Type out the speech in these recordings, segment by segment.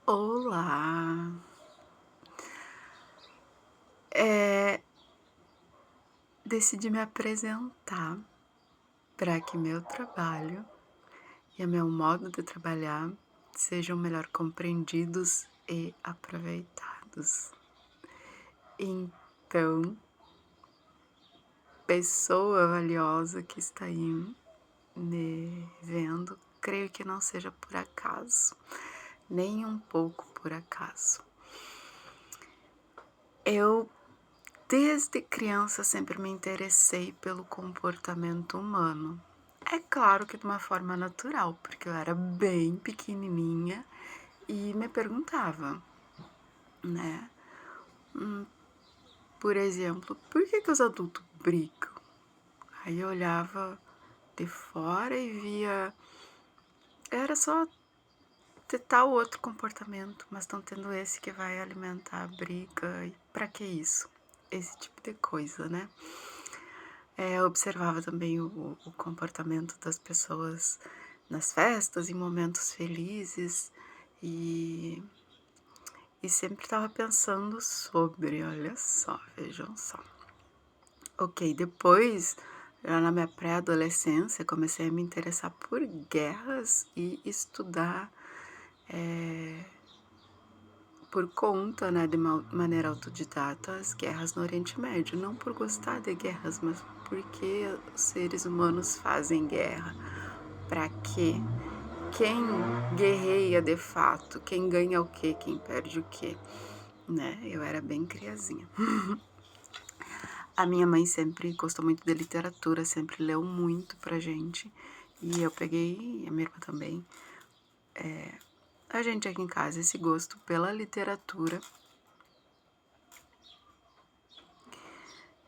Olá! Eh, Decidi me apresentar para que meu trabalho e o meu modo de trabalhar sejam melhor compreendidos e aproveitados. Então, pessoa valiosa que está aí me vendo, creio que não seja por acaso, nem um pouco por acaso. Eu Desde criança sempre me interessei pelo comportamento humano. É claro que de uma forma natural, porque eu era bem pequenininha e me perguntava, né? Por exemplo, por que os adultos brigam? Aí eu olhava de fora e via, era só ter tal outro comportamento, mas estão tendo esse que vai alimentar a briga. E pra que isso? Esse tipo de coisa, né? Eu observava também o comportamento das pessoas nas festas, em momentos felizes, e, e sempre estava pensando sobre, olha só, vejam só. Ok, depois, já na minha pré-adolescência, comecei a me interessar por guerras e estudar por conta, né, de uma maneira autodidata, as guerras no Oriente Médio. Não por gostar de guerras, mas porque os seres humanos fazem guerra. Para quê? Quem guerreia de fato? Quem ganha o quê? Quem perde o quê? Né? Eu era bem criazinha. A minha mãe sempre gostou muito de literatura, sempre leu muito pra gente. E eu peguei, a minha irmã também, a gente aqui em casa, esse gosto pela literatura.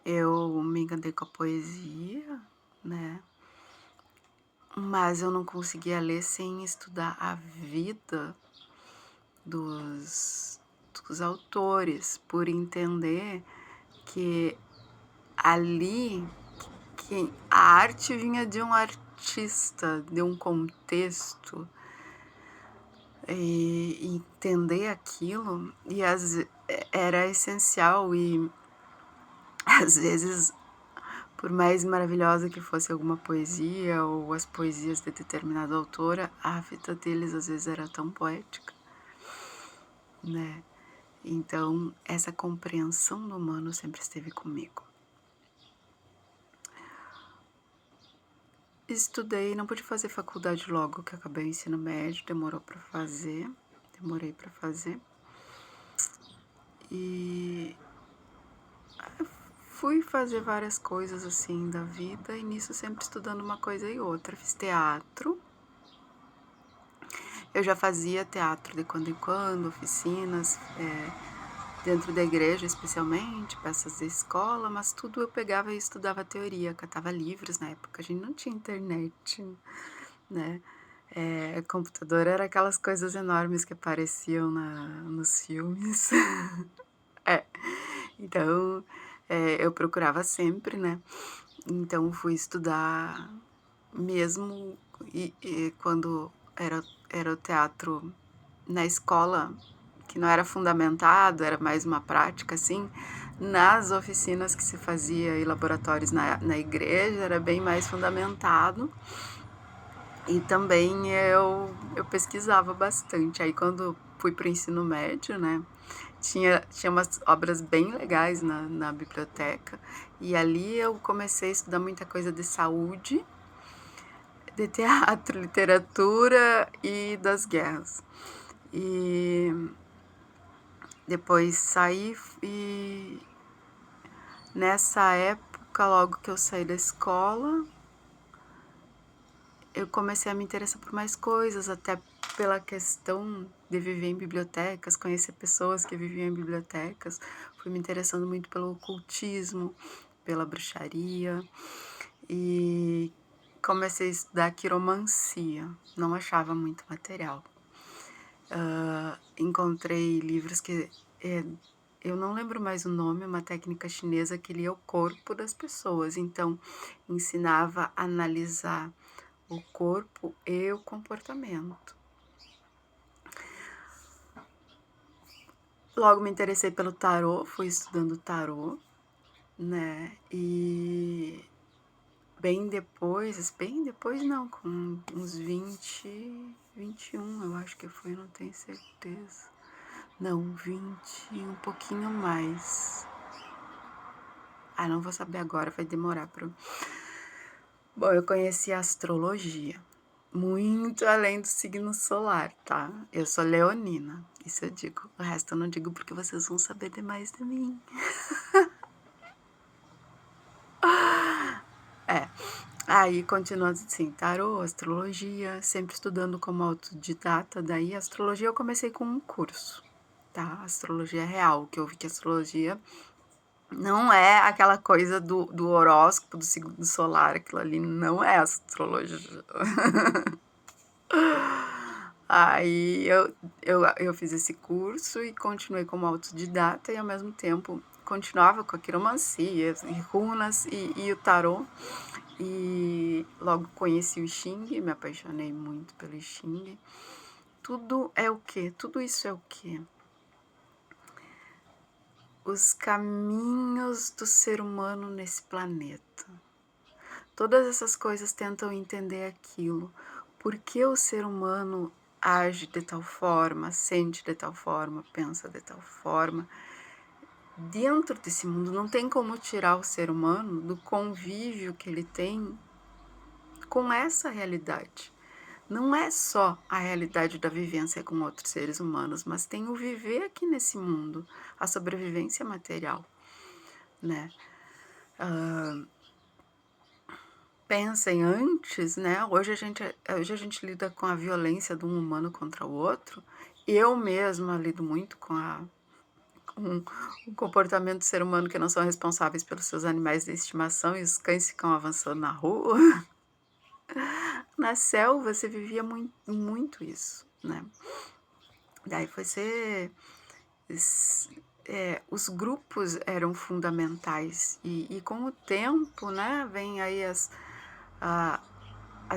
Eu me encantei com a poesia, né? Mas eu não conseguia ler sem estudar a vida dos, dos autores, por entender que ali que a arte vinha de um artista, de um contexto, e entender aquilo era essencial e às vezes, por mais maravilhosa que fosse alguma poesia ou as poesias de determinada autora, a vida deles às vezes era tão poética, né? Então, essa compreensão do humano sempre esteve comigo. Estudei, não pude fazer faculdade logo que acabei o ensino médio, demorei para fazer. E fui fazer várias coisas assim da vida e nisso sempre estudando uma coisa e outra. Fiz teatro. Eu já fazia teatro de quando em quando, oficinas, dentro da igreja especialmente, peças de escola, mas tudo eu pegava e estudava teoria, catava livros na época, a gente não tinha internet, né? Computador era aquelas coisas enormes que apareciam nos filmes. É, então eu procurava sempre, né? Então fui estudar mesmo e quando era o teatro na escola, que não era fundamentado, era mais uma prática, assim, nas oficinas que se fazia e laboratórios na igreja, era bem mais fundamentado. E também eu pesquisava bastante. Aí quando fui para o ensino médio, né, tinha umas obras bem legais na biblioteca. E ali eu comecei a estudar muita coisa de saúde, de teatro, literatura e das guerras. E depois saí e nessa época, logo que eu saí da escola, eu comecei a me interessar por mais coisas, até pela questão de viver em bibliotecas, conhecer pessoas que viviam em bibliotecas. Fui me interessando muito pelo ocultismo, pela bruxaria e comecei a estudar quiromancia. Não achava muito material. Encontrei livros que eu não lembro mais o nome, uma técnica chinesa que lia o corpo das pessoas. Então, ensinava a analisar o corpo e o comportamento. Logo me interessei pelo tarô, fui estudando tarô, né? E bem depois não, com uns 21 eu acho que foi, não tenho certeza. Não, 20, um pouquinho mais. Ah, não vou saber agora, vai demorar pra... Bom, eu conheci a astrologia, muito além do signo solar, tá? Eu sou leonina, isso eu digo. O resto eu não digo porque vocês vão saber demais de mim. Aí, continuando assim, tarô, astrologia, sempre estudando como autodidata. Daí, astrologia eu comecei com um curso, tá? Astrologia real, que eu vi que astrologia não é aquela coisa do horóscopo, do signo solar, aquilo ali não é astrologia. Aí eu fiz esse curso e continuei como autodidata e ao mesmo tempo continuava com a quiromancia, e runas e o tarô. E logo conheci o Xing, me apaixonei muito pelo Xing. Tudo é o quê? Tudo isso é o quê? Os caminhos do ser humano nesse planeta. Todas essas coisas tentam entender aquilo. Por que o ser humano age de tal forma, sente de tal forma, pensa de tal forma? Dentro desse mundo não tem como tirar o ser humano do convívio que ele tem com essa realidade. Não é só a realidade da vivência com outros seres humanos, mas tem o viver aqui nesse mundo, a sobrevivência material, né? Pensem antes, né? Hoje a gente lida com a violência de um humano contra o outro. Eu mesma lido muito com o comportamento do ser humano que não são responsáveis pelos seus animais de estimação e os cães ficam avançando na rua. Na selva você vivia muito, muito isso, né? Daí foi ser... os grupos eram fundamentais e com o tempo, né, vem aí as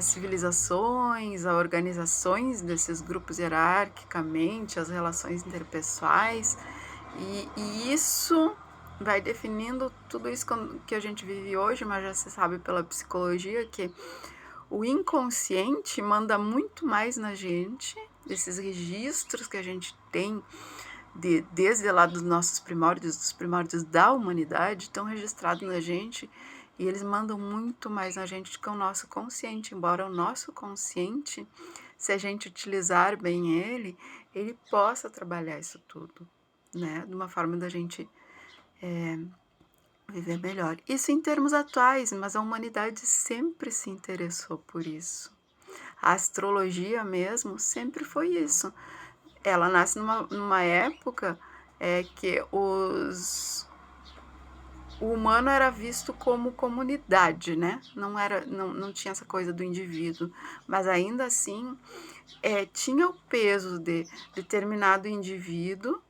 civilizações, as organizações desses grupos hierarquicamente, as relações interpessoais e isso vai definindo tudo isso que a gente vive hoje, mas já se sabe pela psicologia que o inconsciente manda muito mais na gente, desses registros que a gente tem desde lá dos nossos primórdios, dos primórdios da humanidade, estão registrados na gente e eles mandam muito mais na gente do que o nosso consciente, embora o nosso consciente, se a gente utilizar bem ele possa trabalhar isso tudo, né? De uma forma da gente viver melhor. Isso em termos atuais, mas a humanidade sempre se interessou por isso. A astrologia mesmo sempre foi isso. Ela nasce numa época que o humano era visto como comunidade, né? Não tinha essa coisa do indivíduo, mas ainda assim tinha o peso de determinado indivíduo.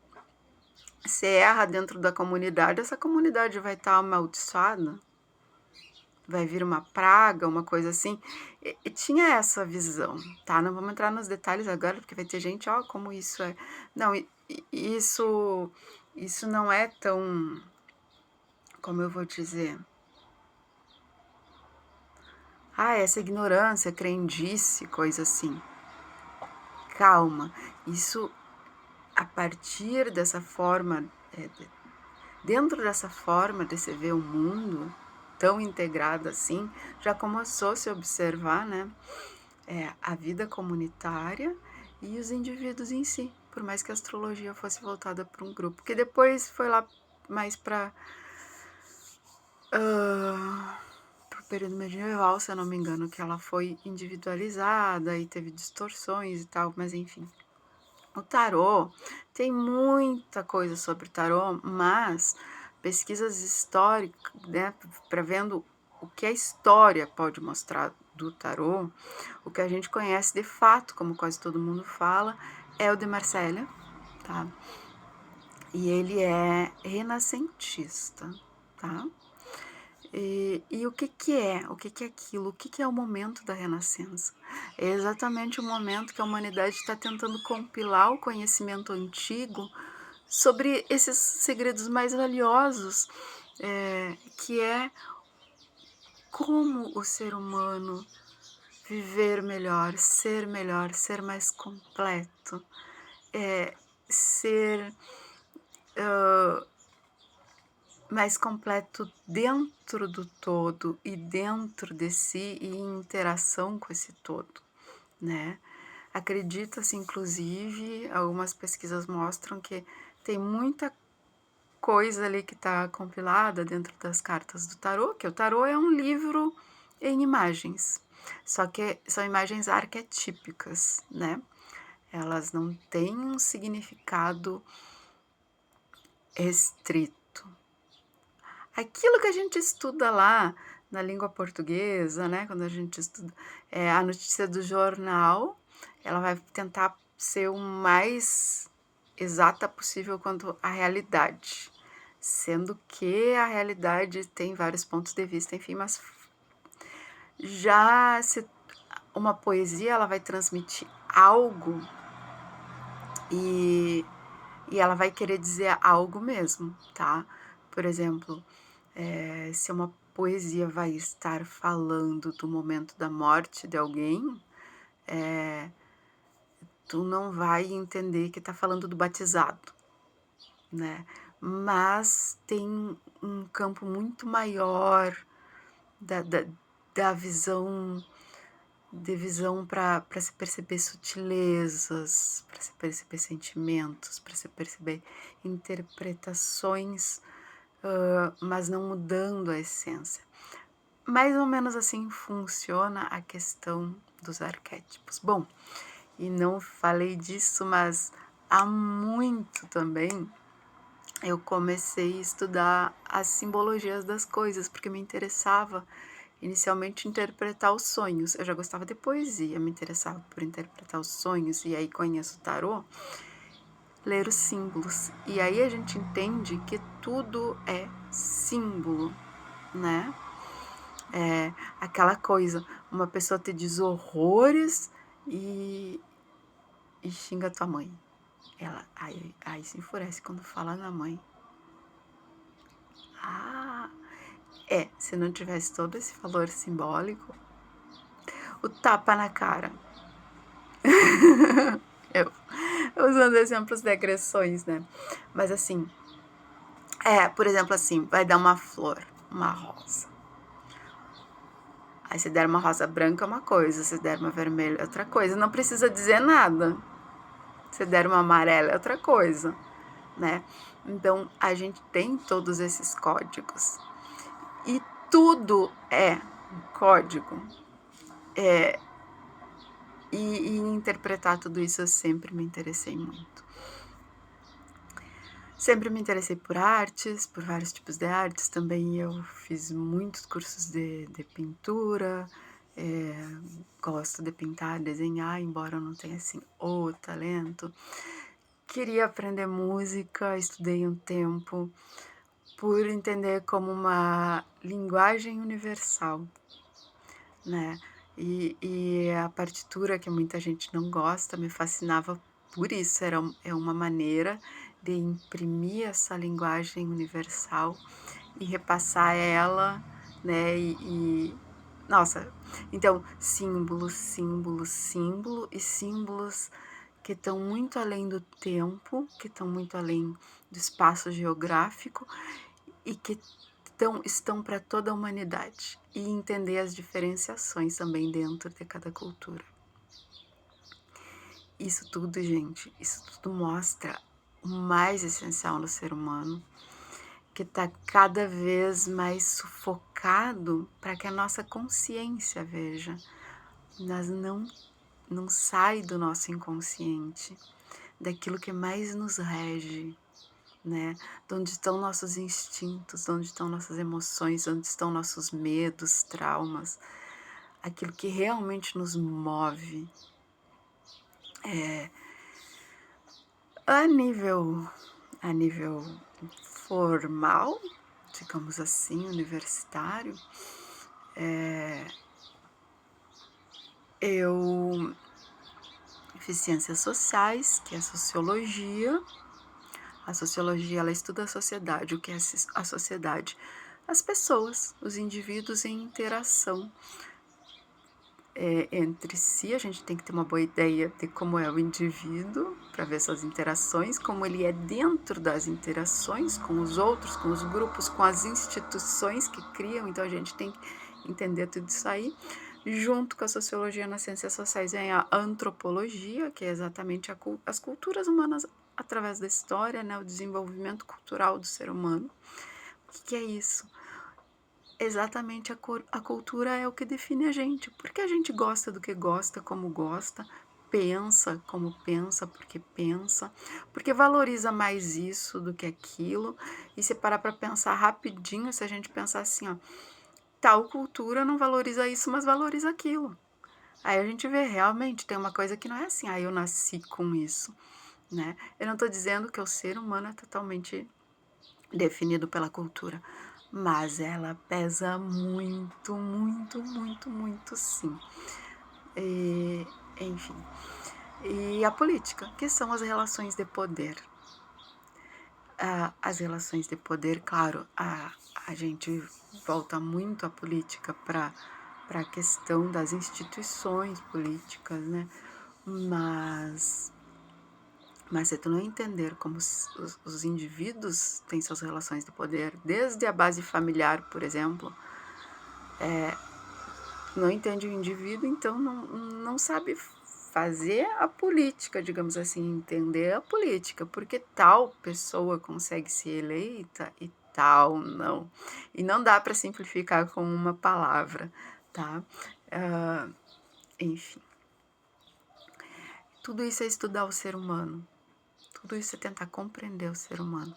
Se erra dentro da comunidade, essa comunidade vai estar amaldiçoada, vai vir uma praga, uma coisa assim. E tinha essa visão, tá? Não vamos entrar nos detalhes agora, porque vai ter gente, ó, como isso é. Não, isso não é tão, como eu vou dizer? Essa ignorância, crendice, coisa assim. Calma, isso a partir dessa forma, dentro dessa forma de se ver o mundo tão integrado assim, já começou a se observar, né, a vida comunitária e os indivíduos em si, por mais que a astrologia fosse voltada para um grupo, que depois foi lá mais para o período medieval, se eu não me engano, que ela foi individualizada e teve distorções e tal, mas enfim. O tarô, tem muita coisa sobre o tarô, mas pesquisas históricas, né, para vendo o que a história pode mostrar do tarô, o que a gente conhece de fato, como quase todo mundo fala, é o de Marselha, tá? E ele é renascentista, tá? E o que que é? O que que é aquilo? O que que é o momento da renascença? É exatamente o momento que a humanidade está tentando compilar o conhecimento antigo sobre esses segredos mais valiosos, que é como o ser humano viver melhor, ser mais completo, ser mais completo dentro do todo e dentro de si e em interação com esse todo, né. Acredita-se, inclusive, algumas pesquisas mostram que tem muita coisa ali que está compilada dentro das cartas do tarô, que o tarô é um livro em imagens, só que são imagens arquetípicas, né. Elas não têm um significado restrito. Aquilo que a gente estuda lá na língua portuguesa, né, quando a gente estuda, a notícia do jornal, ela vai tentar ser o mais exata possível quanto à realidade, sendo que a realidade tem vários pontos de vista, enfim, mas já se uma poesia, ela vai transmitir algo e ela vai querer dizer algo mesmo, tá. Por exemplo, se uma poesia vai estar falando do momento da morte de alguém, tu não vai entender que tá falando do batizado, né. Mas tem um campo muito maior da da da visão para se perceber sutilezas, para se perceber sentimentos, para se perceber interpretações, mas não mudando a essência. Mais ou menos assim funciona a questão dos arquétipos. Bom, e não falei disso, mas há muito também eu comecei a estudar as simbologias das coisas, porque me interessava inicialmente interpretar os sonhos. Eu já gostava de poesia, me interessava por interpretar os sonhos, e aí conheço o tarô, ler os símbolos. E aí a gente entende que tudo é símbolo, né? É aquela coisa, uma pessoa te diz horrores e xinga tua mãe. Ela aí se enfurece quando fala na mãe. Ah, se não tivesse todo esse valor simbólico, o tapa na cara. Eu usando exemplos de agressões, né. Mas assim, por exemplo, assim, vai dar uma flor, uma rosa. Aí se der uma rosa branca é uma coisa, se der uma vermelha é outra coisa, não precisa dizer nada. Se der uma amarela é outra coisa, né. Então a gente tem todos esses códigos. E tudo é um código. E interpretar tudo isso eu sempre me interessei muito. Sempre me interessei por artes, por vários tipos de artes, também eu fiz muitos cursos de pintura, gosto de pintar, desenhar, embora eu não tenha, assim, o talento. Queria aprender música, estudei um tempo, por entender como uma linguagem universal, né. E a partitura, que muita gente não gosta, me fascinava por isso, é uma maneira de imprimir essa linguagem universal e repassar ela, né, nossa, então símbolo, símbolo, símbolo e símbolos que estão muito além do tempo, que estão muito além do espaço geográfico e que estão para toda a humanidade, e entender as diferenciações também dentro de cada cultura. Isso tudo, gente, isso tudo mostra o mais essencial no ser humano, que está cada vez mais sufocado para que a nossa consciência veja, mas não sai do nosso inconsciente, daquilo que mais nos rege, né? De onde estão nossos instintos, de onde estão nossas emoções, de onde estão nossos medos, traumas, aquilo que realmente nos move. A nível, a nível formal, digamos assim, universitário, eu fiz ciências sociais, que é sociologia, A sociologia, ela estuda a sociedade. O que é a sociedade? As pessoas, os indivíduos em interação entre si. A gente tem que ter uma boa ideia de como é o indivíduo, para ver suas interações, como ele é dentro das interações com os outros, com os grupos, com as instituições que criam. Então a gente tem que entender tudo isso aí. Junto com a sociologia nas ciências sociais vem a antropologia, que é exatamente as culturas humanas através da história, né? O desenvolvimento cultural do ser humano. O que é isso? Exatamente, a cultura é o que define a gente, porque a gente gosta do que gosta, como gosta, pensa como pensa, porque valoriza mais isso do que aquilo. E se parar para pensar rapidinho, se a gente pensar assim, ó, tal cultura não valoriza isso, mas valoriza aquilo. Aí a gente vê, realmente, tem uma coisa que não é assim, eu nasci com isso, né? Eu não estou dizendo que o ser humano é totalmente definido pela cultura, mas ela pesa muito, muito, muito, muito, sim. Enfim. E a política, que são as relações de poder. As relações de poder, claro, a gente volta muito à política para a questão das instituições políticas, né? Mas se tu não entender como os indivíduos têm suas relações de poder, desde a base familiar, por exemplo, não entende o indivíduo, então não sabe fazer a política, digamos assim, entender a política, porque tal pessoa consegue ser eleita e tal não. E não dá para simplificar com uma palavra, tá? Enfim. Tudo isso é estudar o ser humano. Tudo isso é tentar compreender o ser humano.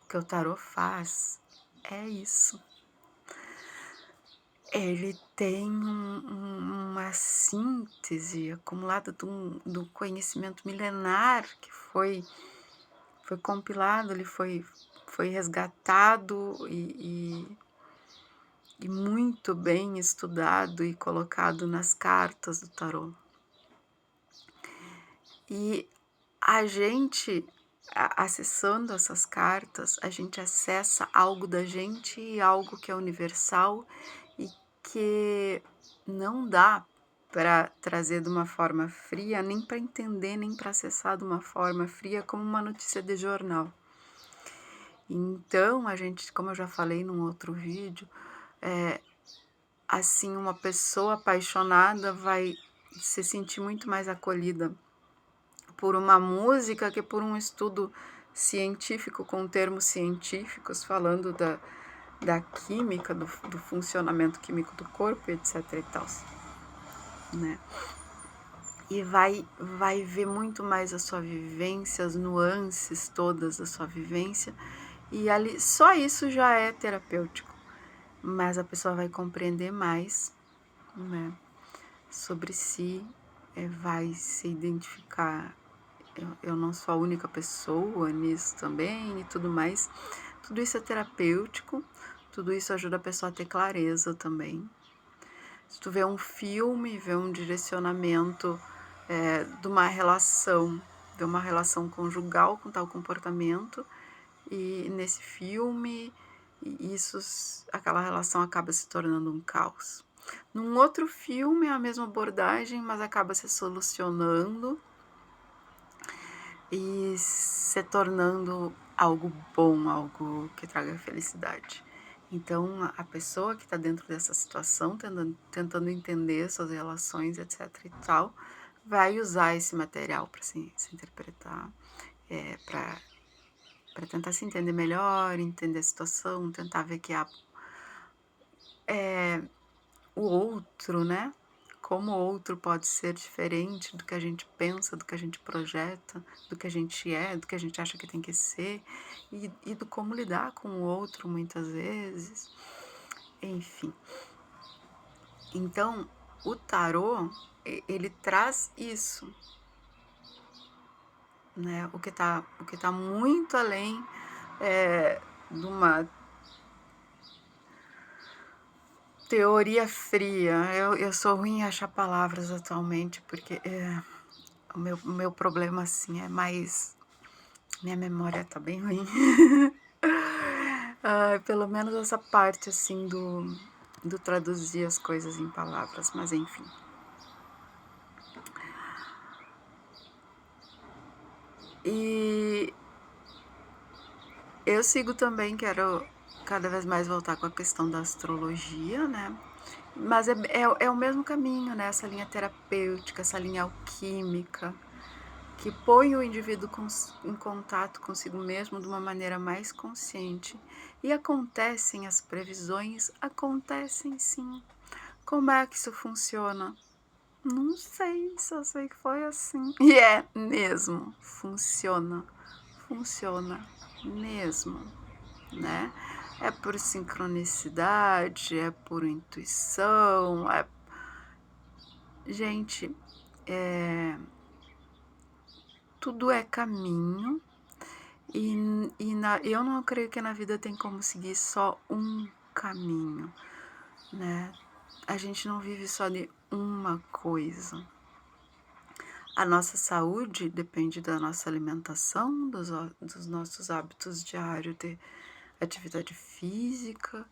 O que o tarô faz é isso. Ele tem uma síntese acumulada do conhecimento milenar que foi compilado, ele foi resgatado e muito bem estudado e colocado nas cartas do tarô. E a gente, acessando essas cartas, a gente acessa algo da gente e algo que é universal e que não dá para trazer de uma forma fria, nem para entender, nem para acessar de uma forma fria como uma notícia de jornal. Então, a gente, como eu já falei num outro vídeo, assim, uma pessoa apaixonada vai se sentir muito mais acolhida por uma música que por um estudo científico, com termos científicos, falando da química, do funcionamento químico do corpo, etc e tal, né? E vai ver muito mais a sua vivência, as nuances todas da sua vivência, e ali só isso já é terapêutico, mas a pessoa vai compreender mais, né, sobre si, vai se identificar. Eu não sou a única pessoa nisso também e tudo mais. Tudo isso é terapêutico, tudo isso ajuda a pessoa a ter clareza também. Se tu vê um filme, vê um direcionamento de uma relação, de uma relação conjugal com tal comportamento, e nesse filme, aquela relação acaba se tornando um caos. Num outro filme é a mesma abordagem, mas acaba se solucionando e se tornando algo bom, algo que traga felicidade. Então, a pessoa que está dentro dessa situação, tentando entender suas relações, etc e tal, vai usar esse material para se interpretar, para tentar se entender melhor, entender a situação, tentar ver que o outro, né? Como o outro pode ser diferente do que a gente pensa, do que a gente projeta, do que a gente é, do que a gente acha que tem que ser, e do como lidar com o outro muitas vezes. Enfim. Então, o tarô, ele traz isso, né? O que tá muito além de uma teoria fria. Eu sou ruim em achar palavras atualmente, porque o meu problema, assim, é mais Minha memória tá bem ruim. Pelo menos essa parte, assim, do traduzir as coisas em palavras, mas enfim. E eu sigo também, quero cada vez mais voltar com a questão da astrologia, né? Mas é o mesmo caminho, né? Essa linha terapêutica, essa linha alquímica, que põe o indivíduo em contato consigo mesmo de uma maneira mais consciente. E acontecem as previsões? Acontecem sim. Como é que isso funciona? Não sei, só sei que foi assim. E é mesmo, funciona. Funciona mesmo, né? É por sincronicidade, é por intuição, Gente, tudo é caminho eu não creio que na vida tem como seguir só um caminho, né? A gente não vive só de uma coisa. A nossa saúde depende da nossa alimentação, dos nossos hábitos diários de atividade física,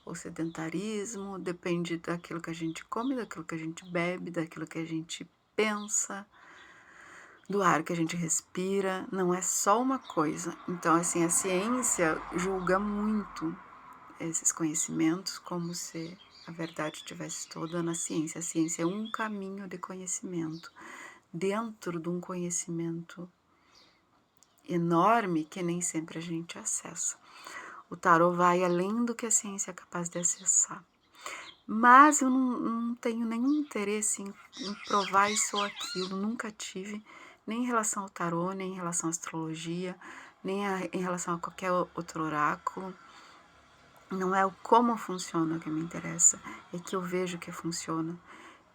o sedentarismo, depende daquilo que a gente come, daquilo que a gente bebe, daquilo que a gente pensa, do ar que a gente respira, não é só uma coisa. Então, assim, a ciência julga muito esses conhecimentos como se a verdade estivesse toda na ciência. A ciência é um caminho de conhecimento, dentro de um conhecimento enorme que nem sempre a gente acessa. O tarô vai além do que a ciência é capaz de acessar. Mas eu não tenho nenhum interesse em provar isso ou aquilo, nunca tive, nem em relação ao tarô, nem em relação à astrologia, em relação a qualquer outro oráculo. Não é o como funciona que me interessa, é que eu vejo que funciona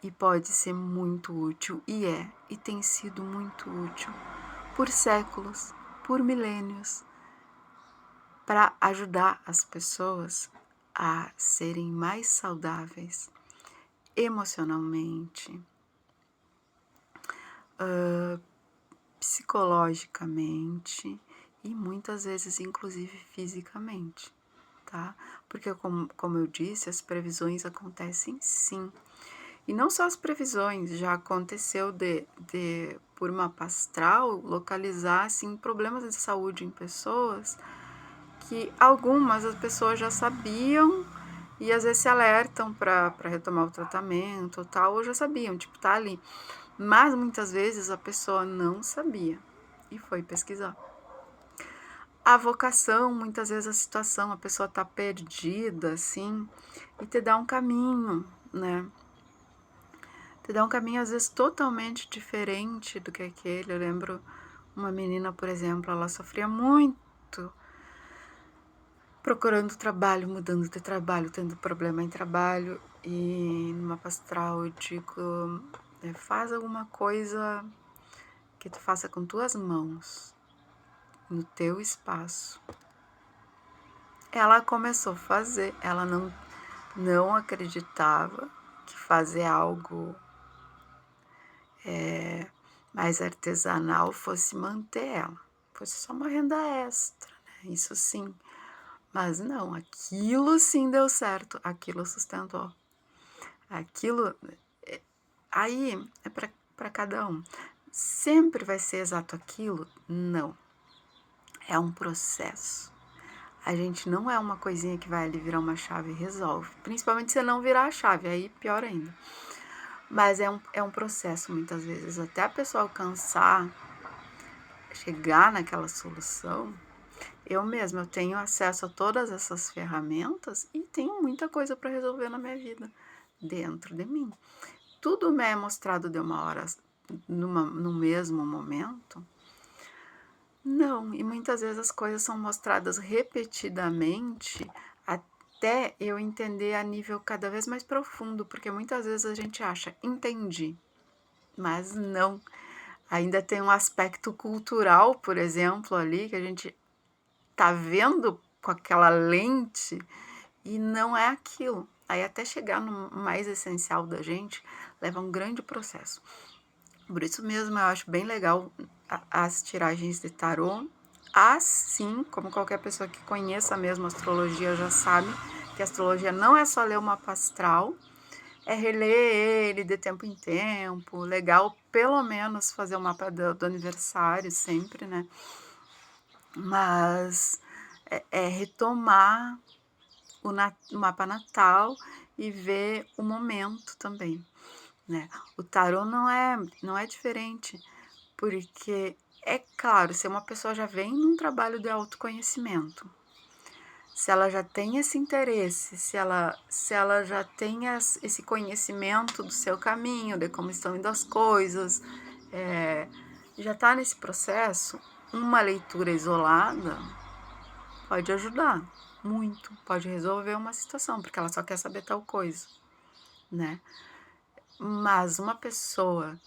e pode ser muito útil, e tem sido muito útil por séculos, por milênios, para ajudar as pessoas a serem mais saudáveis emocionalmente, psicologicamente e muitas vezes, inclusive, fisicamente, tá? Porque, como eu disse, as previsões acontecem sim. E não só as previsões, já aconteceu por mapa astral, localizar, assim, problemas de saúde em pessoas que algumas as pessoas já sabiam e às vezes se alertam para retomar o tratamento ou tal, ou já sabiam, tipo, tá ali. Mas muitas vezes a pessoa não sabia e foi pesquisar. A vocação, muitas vezes a situação, a pessoa tá perdida, assim, e te dá um caminho, né? Te dá um caminho, às vezes, totalmente diferente do que aquele. Eu lembro uma menina, por exemplo, ela sofria muito procurando trabalho, mudando de trabalho, tendo problema em trabalho. E numa pastoral eu digo, faz alguma coisa que tu faça com tuas mãos, no teu espaço. Ela começou a fazer, ela não acreditava que fazer algo mais artesanal fosse manter ela, fosse só uma renda extra, né? Isso sim. Mas não, aquilo sim deu certo, aquilo sustentou. Aquilo, aí é para cada um. Sempre vai ser exato aquilo? Não. É um processo. A gente não é uma coisinha que vai ali virar uma chave e resolve. Principalmente se não virar a chave, aí pior ainda. Mas é um processo, muitas vezes. Até a pessoa alcançar, chegar naquela solução. Eu mesma, eu tenho acesso a todas essas ferramentas e tenho muita coisa para resolver na minha vida, dentro de mim. Tudo me é mostrado de uma hora, no mesmo momento? Não, e muitas vezes as coisas são mostradas repetidamente até eu entender a nível cada vez mais profundo, porque muitas vezes a gente acha, entendi, mas não. Ainda tem um aspecto cultural, por exemplo, ali, que a gente tá vendo com aquela lente e não é aquilo. Aí até chegar no mais essencial da gente, leva um grande processo. Por isso mesmo eu acho bem legal as tiragens de tarô, assim como qualquer pessoa que conheça mesmo a astrologia já sabe, que a astrologia não é só ler o mapa astral, é reler ele de tempo em tempo, legal pelo menos fazer o mapa do aniversário sempre, né, mas é retomar o mapa natal e ver o momento também, né. O tarô não é diferente, porque é claro, se uma pessoa já vem num trabalho de autoconhecimento, se ela já tem esse interesse, se ela já tem esse conhecimento do seu caminho, de como estão indo as coisas, eh, já está nesse processo, uma leitura isolada pode ajudar muito, pode resolver uma situação, porque ela só quer saber tal coisa, né. Mas uma pessoa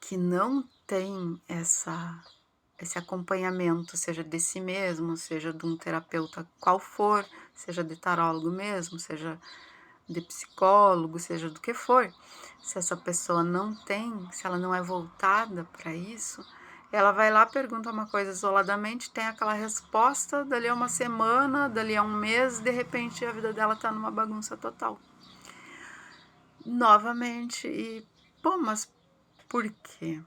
que não tem esse acompanhamento, seja de si mesmo, seja de um terapeuta qual for, seja de tarólogo mesmo, seja de psicólogo, seja do que for, se essa pessoa não tem, se ela não é voltada para isso, ela vai lá, pergunta uma coisa isoladamente, tem aquela resposta, dali a uma semana, dali a um mês, de repente a vida dela está numa bagunça total. Novamente, pô, mas por quê?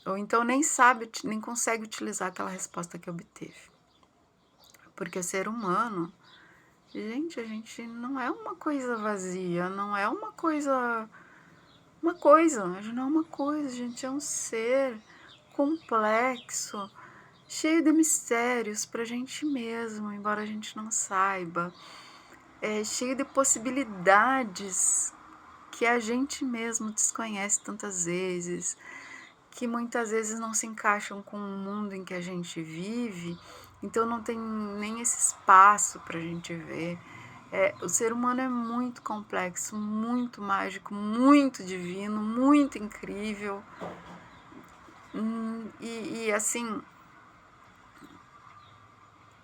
Ou então nem sabe, nem consegue utilizar aquela resposta que obteve. Porque o ser humano, gente, a gente não é uma coisa vazia, não é a gente não é uma coisa, a gente é um ser complexo, cheio de mistérios pra gente mesmo, embora a gente não saiba, cheio de possibilidades que a gente mesmo desconhece tantas vezes, que muitas vezes não se encaixam com o mundo em que a gente vive, então não tem nem esse espaço para a gente ver. O ser humano é muito complexo, muito mágico, muito divino, muito incrível. Assim,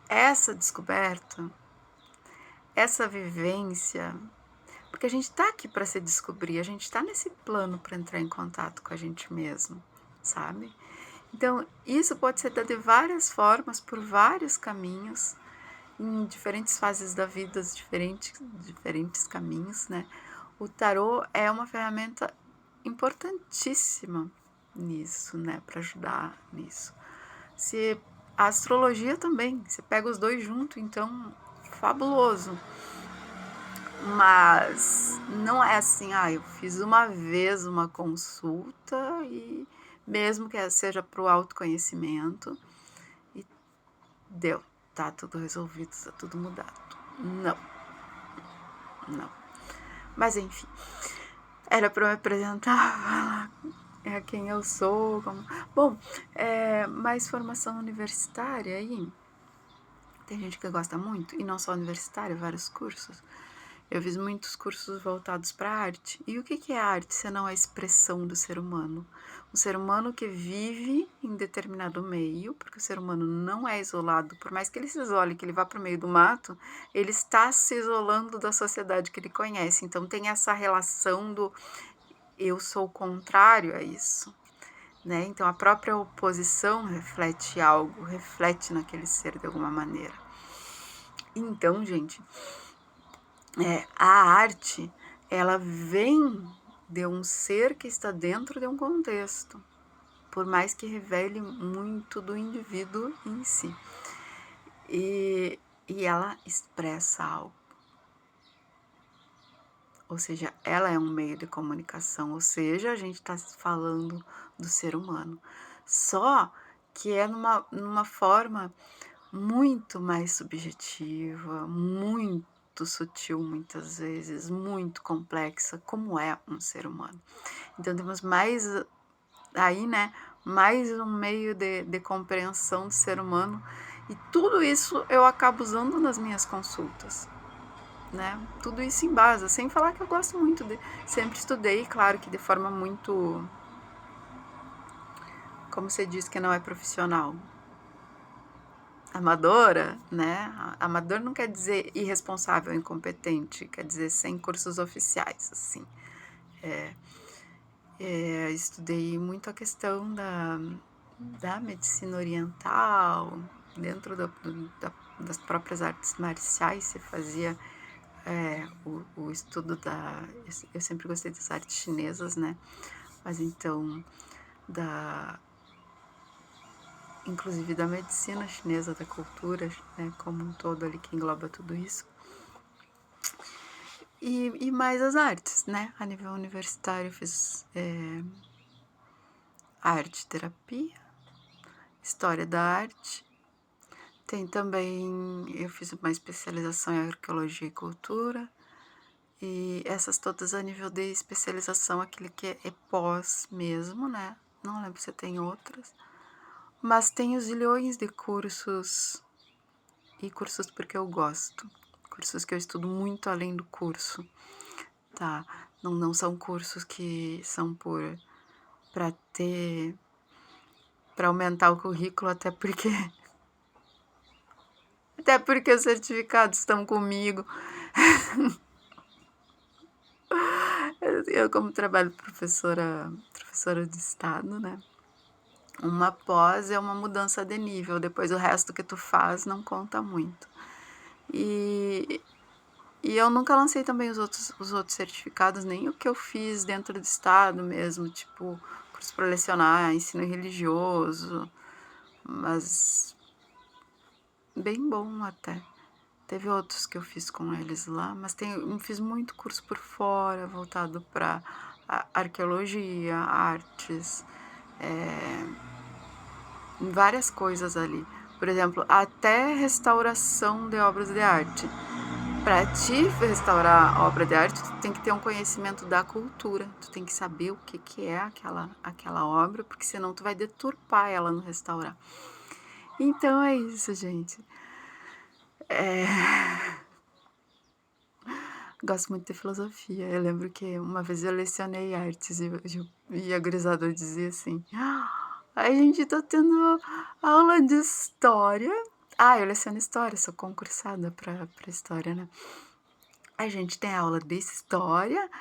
essa descoberta, essa vivência, porque a gente está aqui para se descobrir, a gente está nesse plano para entrar em contato com a gente mesmo, sabe? Então, isso pode ser dado de várias formas, por vários caminhos, em diferentes fases da vida, diferentes caminhos, né? O tarô é uma ferramenta importantíssima nisso, né? Para ajudar nisso. Se a astrologia também, você pega os dois juntos, então, fabuloso. Mas não é assim, eu fiz uma vez uma consulta e mesmo que seja para o autoconhecimento e deu, tá tudo resolvido, tá tudo mudado. Não, não. Mas enfim, era para eu me apresentar, falar quem eu sou. Bom, mais formação universitária aí. Tem gente que gosta muito, e não só universitária, vários cursos. Eu fiz muitos cursos voltados para a arte. E o que é arte se não a expressão do ser humano? O ser humano que vive em determinado meio, porque o ser humano não é isolado, por mais que ele se isole, que ele vá para o meio do mato, ele está se isolando da sociedade que ele conhece. Então tem essa relação do eu sou contrário a isso. Né? Então a própria oposição reflete algo, reflete naquele ser de alguma maneira. Então, gente, a arte, ela vem de um ser que está dentro de um contexto, por mais que revele muito do indivíduo em si. E ela expressa algo. Ou seja, ela é um meio de comunicação, ou seja, a gente está falando do ser humano. Só que é numa forma muito mais subjetiva, muito sutil muitas vezes, muito complexa, como é um ser humano. Então temos mais aí, né, mais um meio de compreensão do ser humano, e tudo isso eu acabo usando nas minhas consultas. Né? Tudo isso em base, sem falar que eu gosto muito sempre estudei, claro que de forma muito, como você diz que não é profissional, amadora, né? Amador não quer dizer irresponsável, incompetente, quer dizer sem cursos oficiais, assim. Estudei muito a questão da medicina oriental, dentro das próprias artes marciais, se fazia o estudo eu sempre gostei das artes chinesas, né? Mas então, inclusive da medicina chinesa, da cultura, né, como um todo ali que engloba tudo isso. E mais as artes, né? A nível universitário eu fiz arte terapia, história da arte. Tem também, eu fiz uma especialização em arqueologia e cultura. E essas todas a nível de especialização, aquele que é pós mesmo, né? Não lembro se tem outras. Mas tem os zilhões de cursos, e cursos porque eu gosto. Cursos que eu estudo muito além do curso, tá? Não são cursos que são para aumentar o currículo, até porque os certificados estão comigo. Eu como trabalho professora de estado, né? Uma pós é uma mudança de nível, depois o resto que tu faz não conta muito. E eu nunca lancei também os outros certificados, nem o que eu fiz dentro do estado mesmo, tipo curso para lecionar, ensino religioso, mas bem bom até. Teve outros que eu fiz com eles lá, mas fiz muito curso por fora, voltado para arqueologia, artes, várias coisas ali. Por exemplo, até restauração de obras de arte. Para te restaurar a obra de arte, tu tem que ter um conhecimento da cultura. Tu tem que saber o que é aquela obra, porque senão tu vai deturpar ela no restaurar. Então é isso, gente. Gosto muito de filosofia. Eu lembro que uma vez eu lecionei artes e a gurizada dizia assim: a gente tá tendo aula de história. Eu leciono história, sou concursada pra história, né? A gente tem aula de história,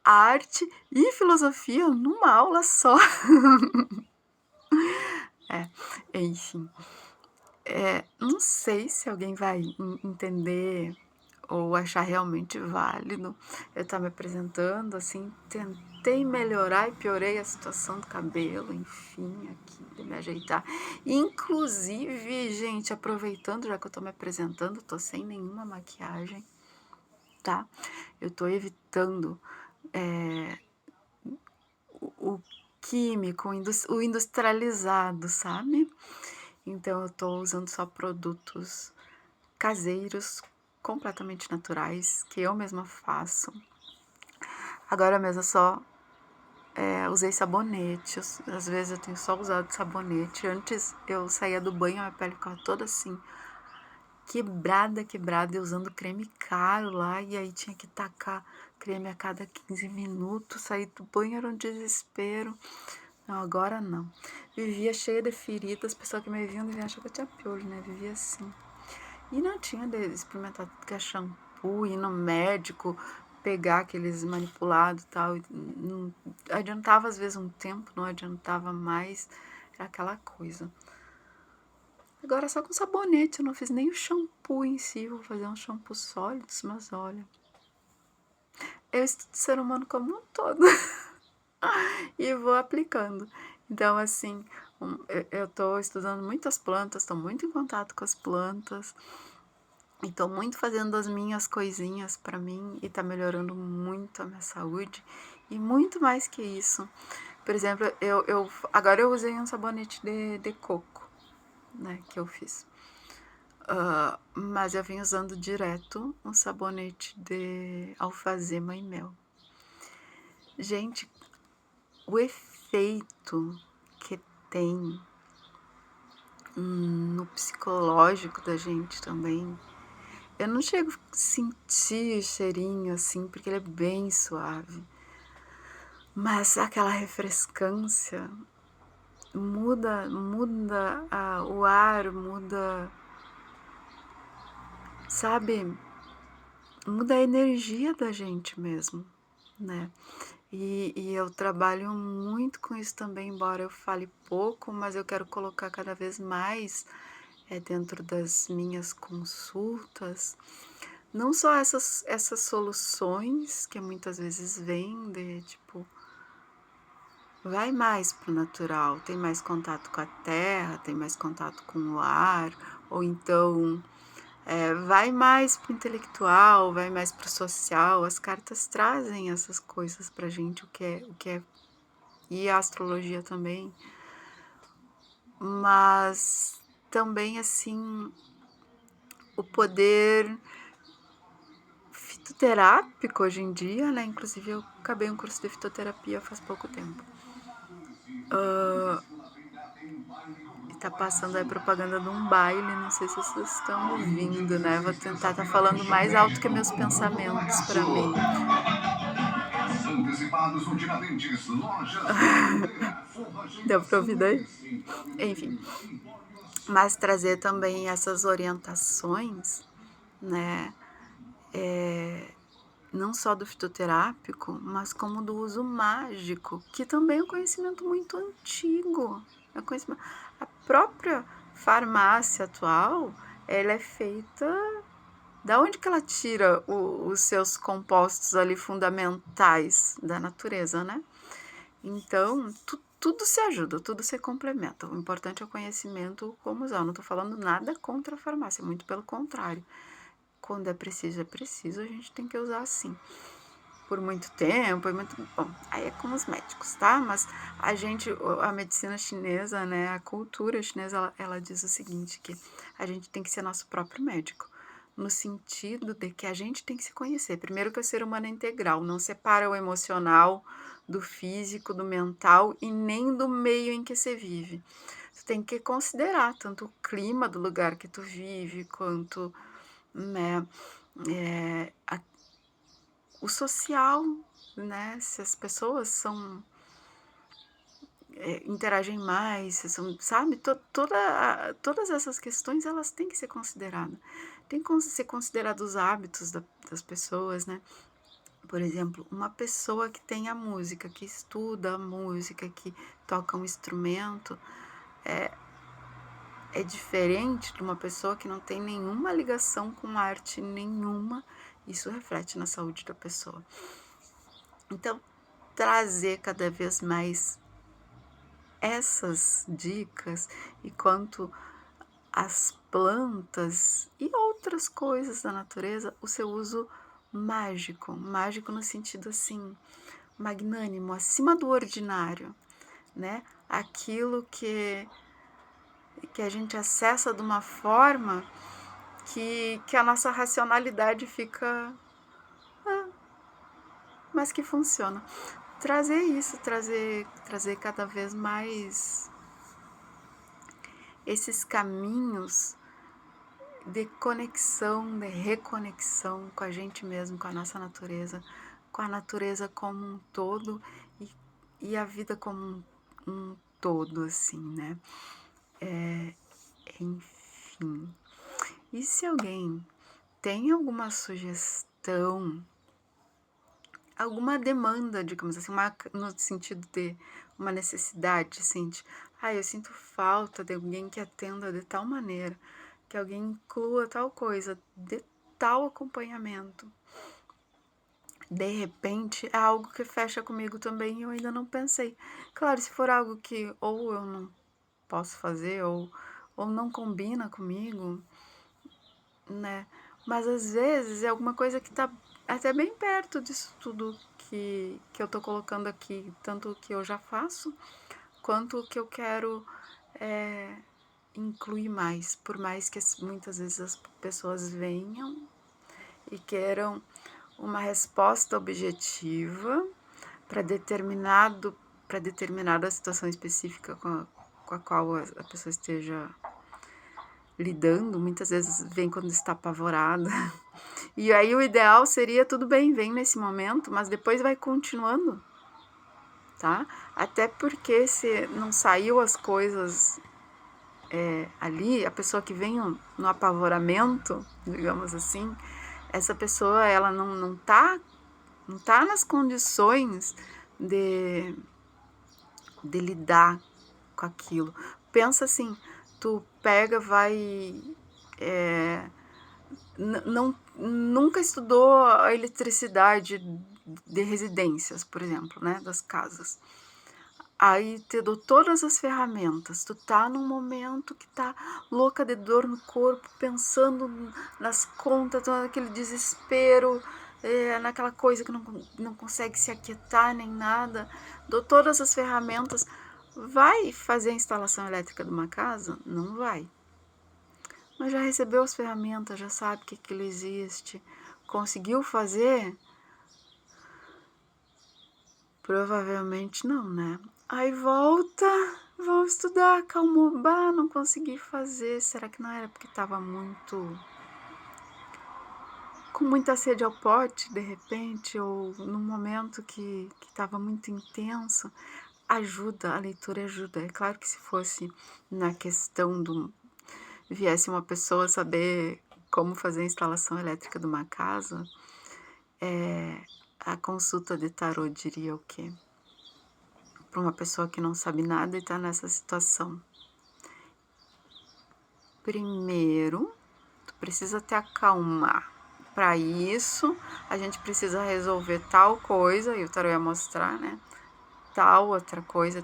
arte e filosofia numa aula só. Enfim. Não sei se alguém vai entender ou achar realmente válido eu estar me apresentando, assim, tentei melhorar e piorei a situação do cabelo, enfim, aqui, de me ajeitar. Inclusive, gente, aproveitando, já que eu tô me apresentando, tô sem nenhuma maquiagem, tá? Eu tô evitando o químico, o industrializado, sabe? Então eu tô usando só produtos caseiros, completamente naturais, que eu mesma faço. Agora mesmo só usei sabonete, às vezes eu tenho só usado sabonete. Antes eu saía do banho, a minha pele ficava toda assim, quebrada, e usando creme caro lá, e aí tinha que tacar creme a cada 15 minutos, sair do banho era um desespero. Não, agora não. Vivia cheia de feridas, as pessoas que me viam deviam achar que eu tinha piolho, né? Vivia assim. E não tinha de experimentar tudo que é shampoo, ir no médico, pegar aqueles manipulados e tal. Não adiantava às vezes um tempo, não adiantava mais. Era aquela coisa. Agora só com sabonete, eu não fiz nem o shampoo em si, vou fazer um shampoo sólido, mas olha. Eu estudo o ser humano como um todo e vou aplicando. Então, assim, eu tô estudando muitas plantas, tô muito em contato com as plantas. E tô muito fazendo as minhas coisinhas pra mim e tá melhorando muito a minha saúde. E muito mais que isso. Por exemplo, agora eu usei um sabonete de coco, né, que eu fiz. Mas eu vim usando direto um sabonete de alfazema e mel. Gente, o efeito que tem no psicológico da gente também. Eu não chego a sentir cheirinho assim, porque ele é bem suave. Mas aquela refrescância muda o ar, muda, sabe? Muda a energia da gente mesmo, né? E eu trabalho muito com isso também, embora eu fale pouco, mas eu quero colocar cada vez mais dentro das minhas consultas, não só essas soluções que muitas vezes vêm de tipo, vai mais para o natural, tem mais contato com a terra, tem mais contato com o ar, ou então vai mais para o intelectual, vai mais para o social. As cartas trazem essas coisas para a gente, o que é, e a astrologia também, mas também assim o poder fitoterápico hoje em dia, né? Inclusive eu acabei um curso de fitoterapia faz pouco tempo. E tá passando aí propaganda de um baile, não sei se vocês estão ouvindo, né? Vou tentar estar falando mais alto que meus pensamentos para mim. Deu pra ouvir daí? Enfim. Mas trazer também essas orientações, né? Não só do fitoterápico, mas como do uso mágico, que também é um conhecimento muito antigo. É um conhecimento... A própria farmácia atual, ela é feita... Da onde que ela tira os seus compostos ali fundamentais da natureza, né? Então, tudo se ajuda, tudo se complementa. O importante é o conhecimento como usar. Eu não estou falando nada contra a farmácia, muito pelo contrário. Quando é preciso, a gente tem que usar assim. Por muito tempo, bom, aí é com os médicos, tá? Mas a medicina chinesa, né, a cultura chinesa, ela diz o seguinte, que a gente tem que ser nosso próprio médico, no sentido de que a gente tem que se conhecer. Primeiro que o ser humano é integral, não separa o emocional do físico, do mental e nem do meio em que você vive. Tu tem que considerar tanto o clima do lugar que tu vive, quanto, né, o social, né? Se as pessoas interagem mais, sabe? Todas essas questões, elas têm que ser consideradas. Tem que ser considerados os hábitos das pessoas, né? Por exemplo, uma pessoa que tem a música, que estuda a música, que toca um instrumento, é diferente de uma pessoa que não tem nenhuma ligação com arte nenhuma. Isso reflete na saúde da pessoa. Então, trazer cada vez mais essas dicas e quanto às plantas e outras coisas da natureza, o seu uso mágico, mágico no sentido assim, magnânimo, acima do ordinário, né? Aquilo que a gente acessa de uma forma que a nossa racionalidade fica, mas que funciona. Trazer isso, trazer cada vez mais esses caminhos de conexão, de reconexão com a gente mesmo, com a nossa natureza, com a natureza como um todo e a vida como um todo, assim, né? Enfim. E se alguém tem alguma sugestão, alguma demanda, digamos assim, no sentido de uma necessidade, eu sinto falta de alguém que atenda de tal maneira, que alguém inclua tal coisa, de tal acompanhamento. De repente, é algo que fecha comigo também e eu ainda não pensei. Claro, se for algo que ou eu não posso fazer ou não combina comigo, né? Mas às vezes é alguma coisa que tá até bem perto disso tudo que eu tô colocando aqui, tanto o que eu já faço, quanto o que eu quero incluir mais, por mais que muitas vezes as pessoas venham e queiram uma resposta objetiva para determinada situação específica com a qual a pessoa esteja lidando, muitas vezes vem quando está apavorada. E aí o ideal seria, tudo bem, vem nesse momento, mas depois vai continuando, tá? Até porque se não saiu as coisas ali, a pessoa que vem no apavoramento, digamos assim, essa pessoa ela não tá nas condições de, de lidar com aquilo. Pensa assim, tu pega, vai... nunca estudou a eletricidade de residências, por exemplo, né, das casas. Aí te dou todas as ferramentas, tu tá num momento que tá louca de dor no corpo, pensando nas contas, tô naquele desespero, naquela coisa que não consegue se aquietar nem nada, dou todas as ferramentas. Vai fazer a instalação elétrica de uma casa? Não vai. Mas já recebeu as ferramentas, já sabe que aquilo existe, conseguiu fazer? Provavelmente não, né? Aí volta, vamos estudar, calmou, bah, não consegui fazer. Será que não era porque estava com muita sede ao pote, de repente, ou num momento que estava muito intenso? Ajuda, a leitura ajuda. É claro que se fosse na questão do... viesse uma pessoa saber como fazer a instalação elétrica de uma casa, a consulta de tarô diria o quê? Para uma pessoa que não sabe nada e está nessa situação. Primeiro, tu precisa te acalmar. Para isso, a gente precisa resolver tal coisa, e o tarô ia mostrar, né? Tal outra coisa,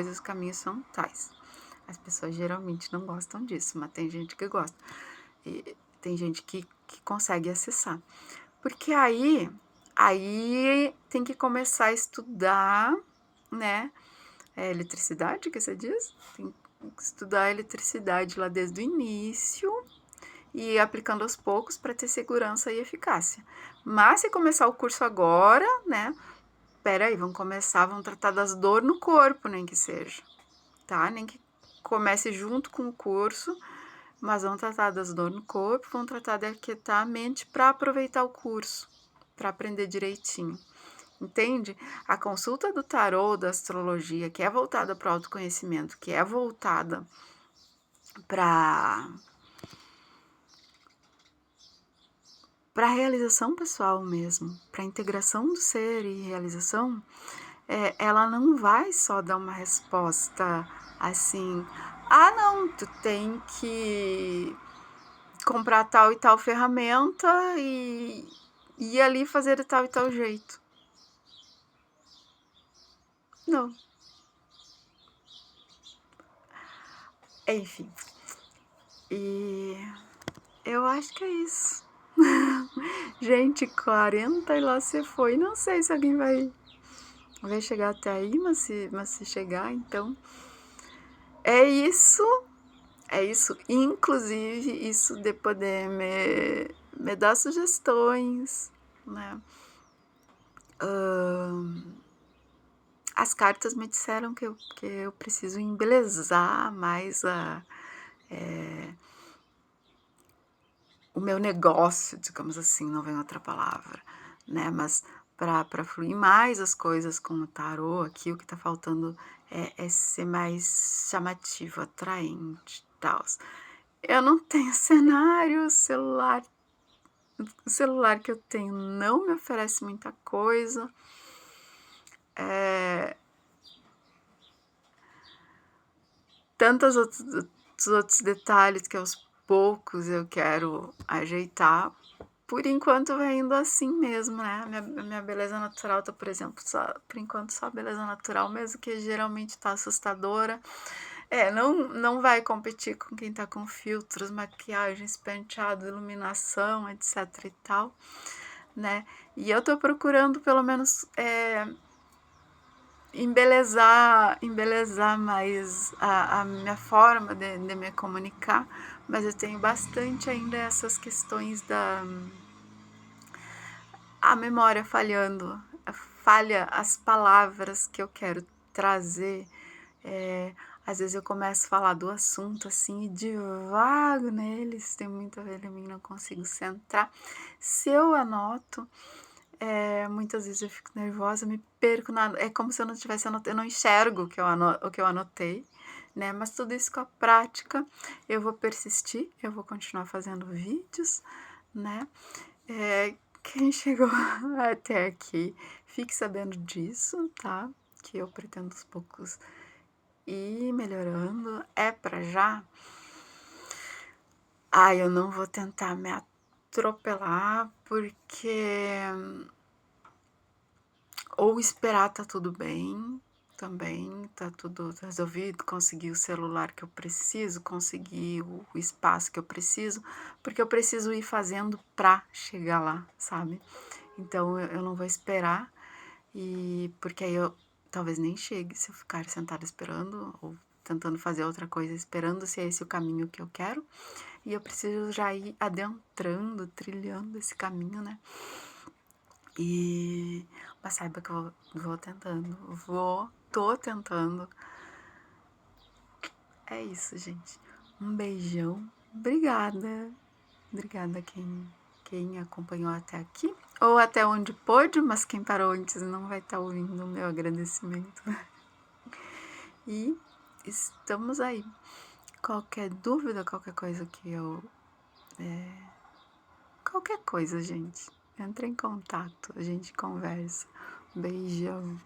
os caminhos são tais. As pessoas geralmente não gostam disso, mas tem gente que gosta. E tem gente que consegue acessar. Porque aí tem que começar a estudar, né? Eletricidade, que você diz? Tem que estudar a eletricidade lá desde o início e ir aplicando aos poucos para ter segurança e eficácia. Mas se começar o curso agora, né? Peraí, vamos tratar das dores no corpo, nem que seja, tá? Nem que comece junto com o curso, mas vamos tratar das dores no corpo, vamos tratar de aquietar a mente para aproveitar o curso, para aprender direitinho. Entende? A consulta do tarô, da astrologia, que é voltada para o autoconhecimento, que é voltada para a realização pessoal mesmo, para a integração do ser e realização, ela não vai só dar uma resposta assim, não, tu tem que comprar tal e tal ferramenta e ir ali fazer de tal e tal jeito. Não. Enfim. E eu acho que é isso. Gente, 40 e lá você foi. Não sei se alguém vai chegar até aí, mas se chegar, então... É isso. É isso. Inclusive, isso de poder me dar sugestões, né? As cartas me disseram que eu preciso embelezar mais o meu negócio, digamos assim, não vem outra palavra, né? Mas para fluir mais as coisas com o tarô aqui, o que tá faltando é ser mais chamativo, atraente e tal. Eu não tenho cenário, o celular que eu tenho não me oferece muita coisa. Tantos outros detalhes que aos poucos eu quero ajeitar. Por enquanto vai indo assim mesmo, né? Minha beleza natural tá, por exemplo, por enquanto só beleza natural, mesmo que geralmente tá assustadora. Não vai competir com quem tá com filtros, maquiagens, penteado, iluminação, etc e tal, né? E eu tô procurando pelo menos embelezar mais a minha forma de me comunicar, mas eu tenho bastante ainda essas questões a memória falhando, falha as palavras que eu quero trazer. Às vezes eu começo a falar do assunto assim e divago neles, tem muito a ver em mim, não consigo centrar. Se eu anoto, muitas vezes eu fico nervosa, me perco, é como se eu não tivesse anotado, eu não enxergo o que eu anotei, né? Mas tudo isso com a prática, eu vou persistir, eu vou continuar fazendo vídeos, né? quem chegou até aqui, fique sabendo disso, tá? Que eu pretendo aos poucos ir melhorando. É pra já? Ai, eu não vou tentar me atropelar, porque ou esperar tá tudo bem, também tá tudo resolvido, consegui o celular que eu preciso, consegui o espaço que eu preciso, porque eu preciso ir fazendo pra chegar lá, sabe? Então eu não vou esperar, e porque aí eu talvez nem chegue se eu ficar sentada esperando ou tentando fazer outra coisa, esperando se é esse o caminho que eu quero. E eu preciso já ir adentrando, trilhando esse caminho, né? E mas saiba que eu vou tentando, tô tentando. É isso, gente. Um beijão. Obrigada. Obrigada quem acompanhou até aqui. Ou até onde pôde, mas quem parou antes não vai estar ouvindo o meu agradecimento. E estamos aí. Qualquer dúvida, qualquer coisa que eu. Qualquer coisa, gente. Entra em contato, a gente conversa. Beijão.